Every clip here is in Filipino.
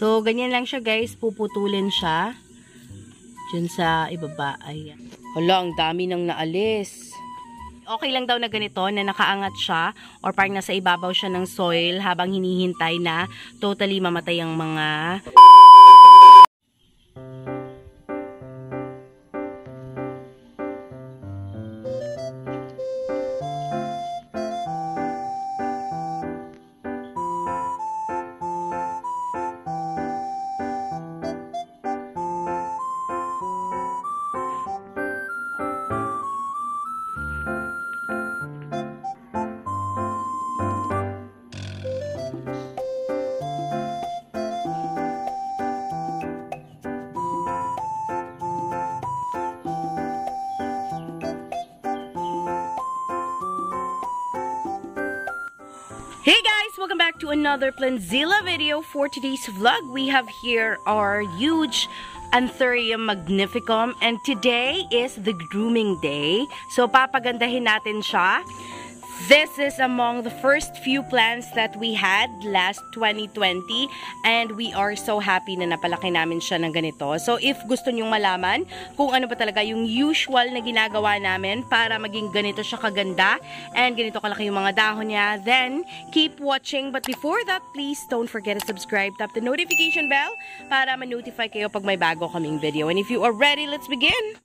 So, ganyan lang siya guys. Puputulin siya. Diyan sa ibaba. Ayan. Hala, ang dami nang naalis. Okay lang daw na ganito, na nakaangat siya or parang nasa ibabaw siya ng soil habang hinihintay na totally mamatay ang mga... Hey guys! Welcome back to another PLANTZILLA video. For today's vlog, we have here our huge Anthurium magnificum, and today is the grooming day. So papagandahin natin siya. This is among the first few plants that we had last 2020, and we are so happy na napalaki namin siya ng ganito. So if gusto nyong malaman kung ano ba talaga yung usual na ginagawa namin para maging ganito siya kaganda and ganito kalaki yung mga dahon niya, then keep watching. But before that, please don't forget to subscribe, tap the notification bell para ma-notify kayo pag may bago kaming video. And if you are ready, let's begin!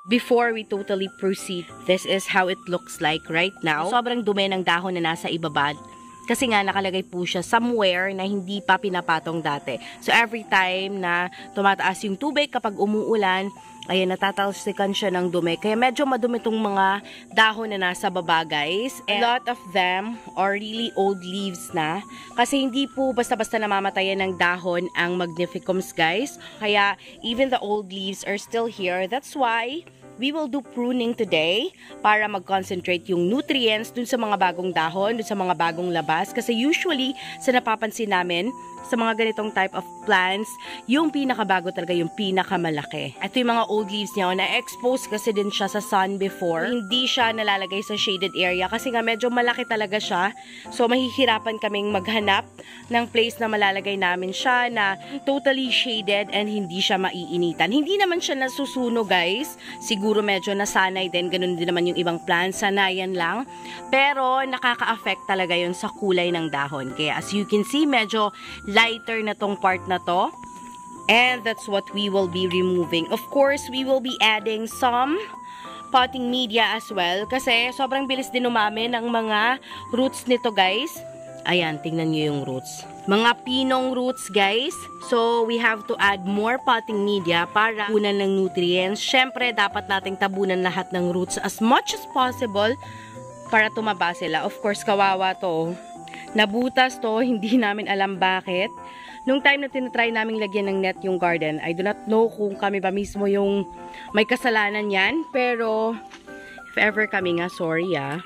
Before we totally proceed, this is how it looks like right now. Sobrang dumi ng dahon na nasa ibaba. Kasi nga nakalagay po siya somewhere na hindi pa pinapatong dati. So every time na tumataas yung tubig kapag umuulan, ayan, natatalsikan siya ng dumi. Kaya medyo madumi itong mga dahon na nasa baba, guys. And a lot of them are really old leaves na. Kasi hindi po basta-basta namamatayan ng dahon ang magnificums, guys. Kaya even the old leaves are still here. That's why we will do pruning today para mag-concentrate yung nutrients dun sa mga bagong dahon, dun sa mga bagong labas. Kasi usually, sa napapansin namin, sa mga ganitong type of plants, yung pinakabago talaga yung pinakamalaki. Ito yung mga old leaves niya, na-expose kasi din siya sa sun before. Hindi siya nalalagay sa shaded area kasi nga medyo malaki talaga siya. So, mahihirapan kaming maghanap ng place na malalagay namin siya na totally shaded and hindi siya maiinitan. Hindi naman siya nasusunog, guys. Siguro medyo nasanay din. Ganun din naman yung ibang plants. Sanayan lang. Pero, nakaka-affect talaga yun sa kulay ng dahon. Kaya, as you can see, medyo lighter na tong part na to. And that's what we will be removing. Of course, we will be adding some potting media as well. Kasi sobrang bilis din umamin ang mga roots nito, guys. Ayan, tingnan nyo yung roots. Mga pinong roots, guys. So, we have to add more potting media para tabunan ng nutrients. Syempre, dapat nating tabunan lahat ng roots as much as possible para tumaba sila. Of course, kawawa to. Nabutas to, hindi namin alam bakit. Nung time na tinatry namin lagyan ng net yung garden, I do not know kung kami ba mismo yung may kasalanan yan. Pero, if ever kami nga, sorry ah.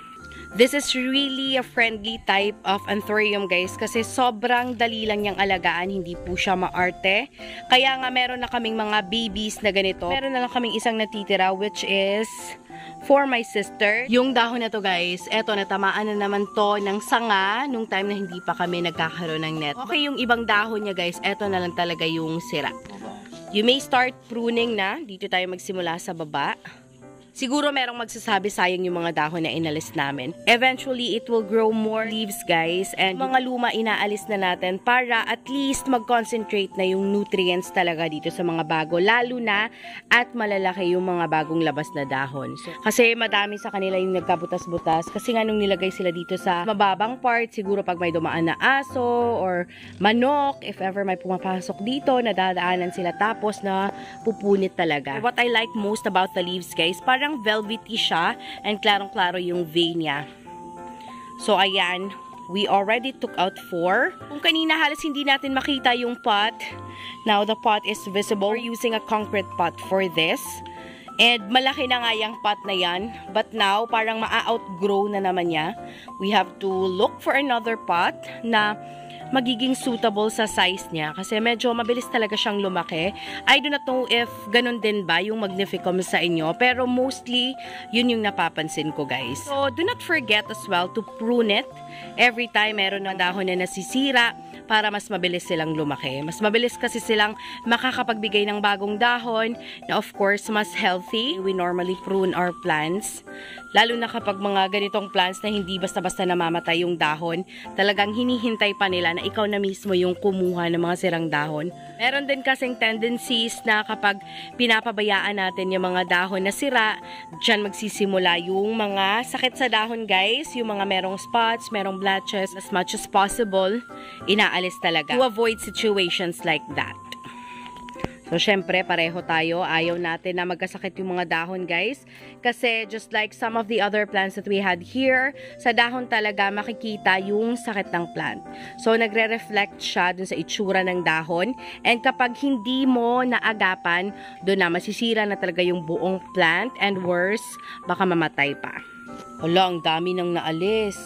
This is really a friendly type of Anthurium, guys. Kasi sobrang dali lang niyang alagaan. Hindi po siya maarte. Kaya nga meron na kaming mga babies na ganito. Meron na lang kaming isang natitira, which is for my sister. Yung dahon na to, guys, eto, natamaan na naman to ng sanga nung time na hindi pa kami nagkakaroon ng net. Okay, yung ibang dahon niya, guys, eto na lang talaga yung sira. You may start pruning na. Dito tayo magsimula sa baba. Siguro merong magsasabi sayang yung mga dahon na inalis namin. Eventually, it will grow more leaves, guys. And mga luma inaalis na natin para at least mag-concentrate na yung nutrients talaga dito sa mga bago. Lalo na at malalaki yung mga bagong labas na dahon. So, kasi madami sa kanila yung nagkabutas-butas. Kasi nga nung nilagay sila dito sa mababang part, siguro pag may dumaan na aso or manok, if ever may pumapasok dito, nadadaanan sila tapos na pupunit talaga. What I like most about the leaves, guys, parang velvety siya and klarong-klaro yung vein niya. So, ayan. We already took out 4. Kung kanina halos hindi natin makita yung pot, now the pot is visible. We're using a concrete pot for this. And malaki na nga yung pot na yan. But now, parang ma-outgrow na naman niya. We have to look for another pot na magiging suitable sa size niya. Kasi medyo mabilis talaga siyang lumaki. I do not know if ganun din ba yung magnificum sa inyo. Pero mostly, yun yung napapansin ko, guys. So, do not forget as well to prune it. Every time meron ng dahon na nasisira para mas mabilis silang lumaki. Mas mabilis kasi silang makakapagbigay ng bagong dahon na of course mas healthy. We normally prune our plants. Lalo na kapag mga ganitong plants na hindi basta-basta namamatay yung dahon, talagang hinihintay pa nila na ikaw na mismo yung kumuha ng mga sirang dahon. Meron din kasing tendencies na kapag pinapabayaan natin yung mga dahon na sira, dyan magsisimula yung mga sakit sa dahon, guys. Yung mga merong spots, merong blotches, as much as possible, inaalis talaga to avoid situations like that. So, syempre, pareho tayo. Ayaw natin na magkasakit yung mga dahon, guys. Kasi, just like some of the other plants that we had here, sa dahon talaga makikita yung sakit ng plant. So, nagre-reflect siya dun sa itsura ng dahon. And kapag hindi mo naagapan, dun na masisira na talaga yung buong plant. And worse, baka mamatay pa. Hala, ang dami nang naalis.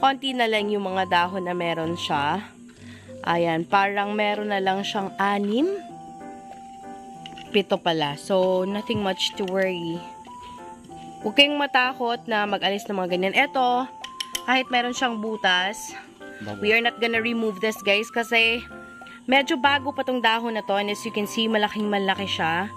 Konti na lang yung mga dahon na meron siya. Ayan, parang meron na lang siyang 6. 7 pala. So, nothing much to worry. Huwag kayong matakot na mag-alis ng mga ganyan. Eto, kahit meron siyang butas, we are not gonna remove this, guys, kasi medyo bago pa tong dahon na to. And as you can see, malaking malaki siya.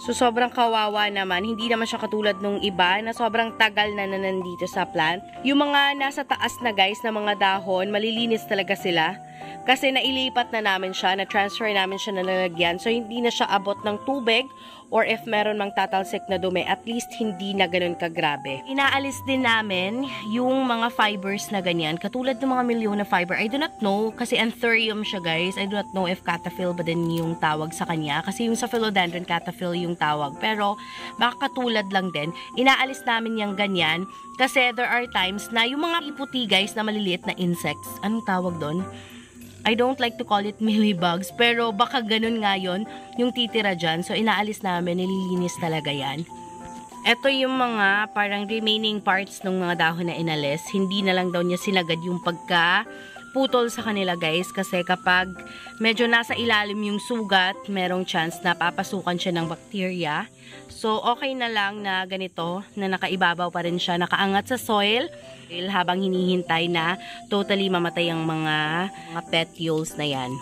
So, sobrang kawawa naman. Hindi naman siya katulad nung iba na sobrang tagal na nandito sa plant. Yung mga nasa taas na, guys, na mga dahon, malilinis talaga sila. Kasi nailipat na namin siya, na-transfer namin siya na lalagyan. So, hindi na siya abot ng tubig or if meron mang tatalsik na dumi, at least hindi na ganun kagrabe. Inaalis din namin yung mga fibers na ganyan. Katulad ng mga milyon na fiber. I do not know, kasi Anthurium siya, guys. I do not know if cataphyll ba din yung tawag sa kanya. Kasi yung sa Philodendron, cataphyll yung tawag. Pero, baka katulad lang din. Inaalis namin yung ganyan. Kasi there are times na yung mga iputi, guys, na maliliit na insects. Anong tawag doon? I don't like to call it mealybugs, pero baka ganun nga yun, yung titira dyan. So, inaalis namin, nililinis talaga yan. Ito yung mga parang remaining parts ng mga dahon na inalis. Hindi na lang daw niya sinagad yung pagka-putol sa kanila, guys. Kasi kapag medyo nasa ilalim yung sugat, merong chance na papasukan siya ng bacteria. So, okay na lang na ganito, na nakaibabaw pa rin siya, nakaangat sa soil, habang hinihintay na totally mamatay ang mga petioles na yan.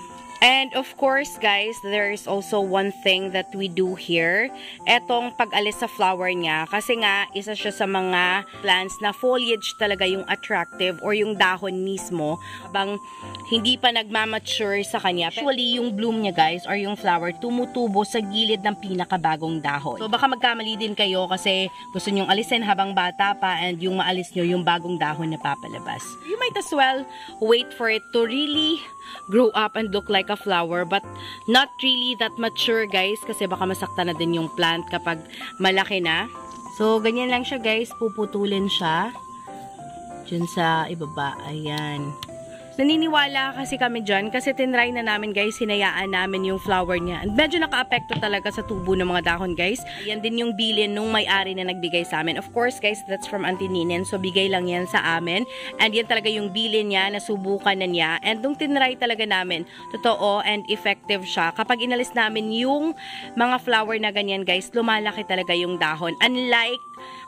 And of course, guys, there is also one thing that we do here. Etong pag-alis sa flower niya. Kasi nga, isa siya sa mga plants na foliage talaga yung attractive or yung dahon mismo. Habang hindi pa nagmamature sa kanya. Actually, yung bloom niya, guys, or yung flower, tumutubo sa gilid ng pinakabagong dahon. So, baka magkamali din kayo kasi gusto nyong alisin habang bata pa and yung maalis nyo yung bagong dahon na papalabas. You might as well wait for it to really grow up and look like a flower, but not really that mature, guys, kasi baka masaktan na din yung plant kapag malaki na. So, ganyan lang siya, guys. Puputulin siya dyan sa ibaba. Ayan. Naniniwala kasi kami dyan kasi tinry na namin, guys, hinayaan namin yung flower niya. And medyo naka-apekto talaga sa tubo ng mga dahon, guys. Yan din yung bilin nung may-ari na nagbigay sa amin. Of course, guys, that's from Auntie Ninen. So, bigay lang yan sa amin. And yan talaga yung bilin niya, nasubukan na niya. And nung tinry talaga namin, totoo and effective siya. Kapag inalis namin yung mga flower na ganyan, guys, lumalaki talaga yung dahon. Unlike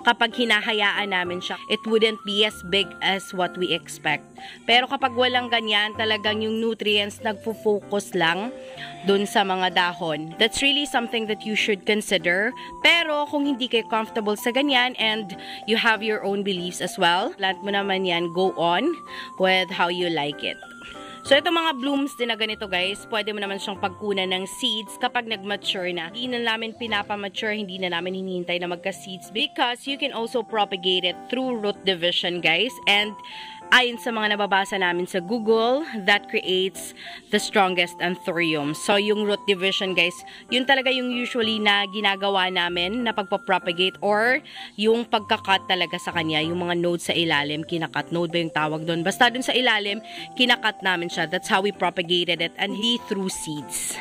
kapag hinahayaan namin siya, it wouldn't be as big as what we expect. Pero kapag walang ganyan, talagang yung nutrients nagfo-focus lang dun sa mga dahon. That's really something that you should consider. Pero kung hindi kayo comfortable sa ganyan and you have your own beliefs as well, plant mo naman yan, go on with how you like it. So, itong mga blooms din na ganito, guys, pwede mo naman siyang pagkunan ng seeds kapag nag-mature na. Hindi na namin pinapamature, hindi na namin hinihintay na magka-seeds because you can also propagate it through root division, guys. And ayon sa mga nababasa namin sa Google, that creates the strongest Anthurium. So, yung root division, guys, yun talaga yung usually na ginagawa namin na pagpapropagate or yung pagkakat talaga sa kanya. Yung mga nodes sa ilalim, kinakat. Node ba yung tawag doon? Basta doon sa ilalim, kinakat namin siya. That's how we propagated it and hindi through seeds.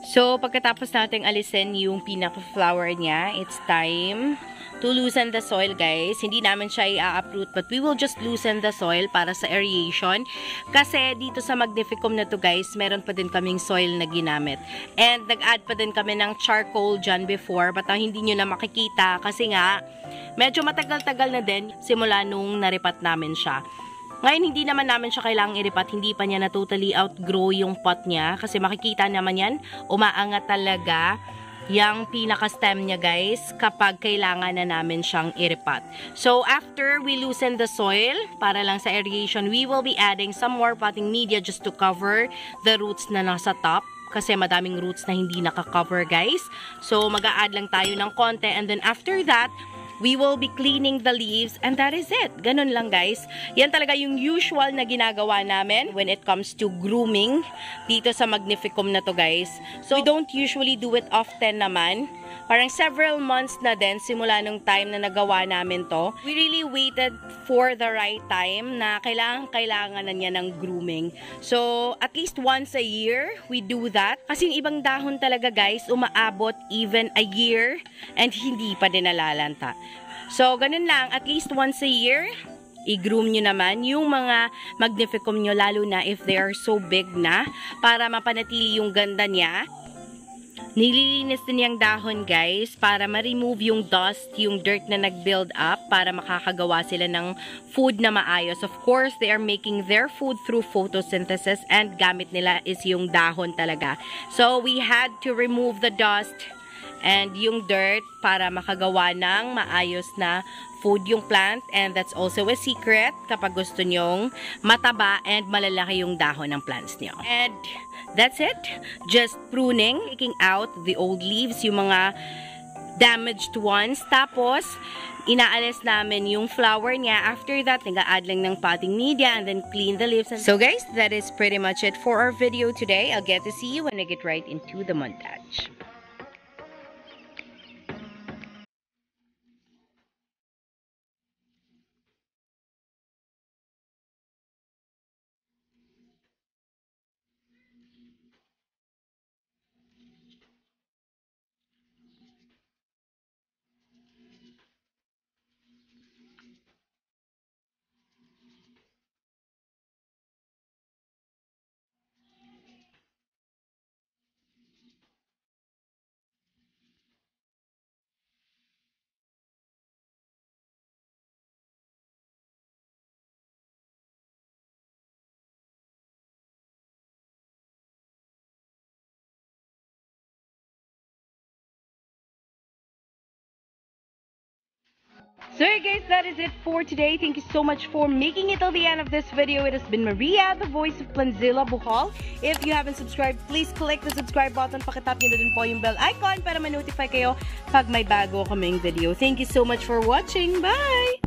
So, pagkatapos nating alisin yung pinaka-flower niya, it's time to loosen the soil, guys. Hindi namin siya i-uproot, but we will just loosen the soil para sa aeration. Kasi dito sa Magnificum na to, guys, meron pa din kaming soil na ginamit. And nag-add pa din kami ng charcoal dyan before, but hindi nyo na makikita kasi nga, medyo matagal-tagal na din simula nung naripat namin siya. Ngayon, hindi naman namin siya kailangang iripat. Hindi pa niya na totally outgrow yung pot niya. Kasi makikita naman yan, umaangat talaga yung pinaka-stem niya, guys, kapag kailangan na namin siyang iripat. So, after we loosen the soil, para lang sa aeration, we will be adding some more potting media just to cover the roots na nasa top. Kasi madaming roots na hindi naka-cover, guys. So, mag-a-add lang tayo ng konti. And then, after that, we will be cleaning the leaves and that is it. Ganun lang, guys. Yan talaga yung usual na ginagawa namin when it comes to grooming dito sa Magnificum na to, guys. So, we don't usually do it often naman. Parang several months na din simula nung time na nagawa namin to. We really waited for the right time na kailangan na niya ng grooming. So, at least once a year, we do that. Kasi yung ibang dahon talaga, guys, umaabot even a year and hindi pa din nalalanta. So, ganun lang. At least once a year, i-groom nyo naman yung mga Magnificum nyo, lalo na if they are so big na, para mapanatili yung ganda niya. Nililinis din yung dahon, guys, para ma-remove yung dust, yung dirt na nag-build up, para makakagawa sila ng food na maayos. Of course, they are making their food through photosynthesis and gamit nila is yung dahon talaga. So, we had to remove the dust and yung dirt para makagawa ng maayos na food yung plant, and that's also a secret kapag gusto nyong mataba and malalaki yung dahon ng plants nyo. And that's it. Just pruning, taking out the old leaves, yung mga damaged ones. Tapos, inaalis namin yung flower niya. After that, nag-a-add lang ng potting media and then clean the leaves. So guys, that is pretty much it for our video today. I'll get to see you when I get right into the montage. So guys, that is it for today. Thank you so much for making it till the end of this video. It has been Maria, the voice of PLANTZILLA BHL. If you haven't subscribed, please click the subscribe button. Pakitap nyo na din po yung bell icon para ma-notify kayo pag may bago kaming video. Thank you so much for watching. Bye!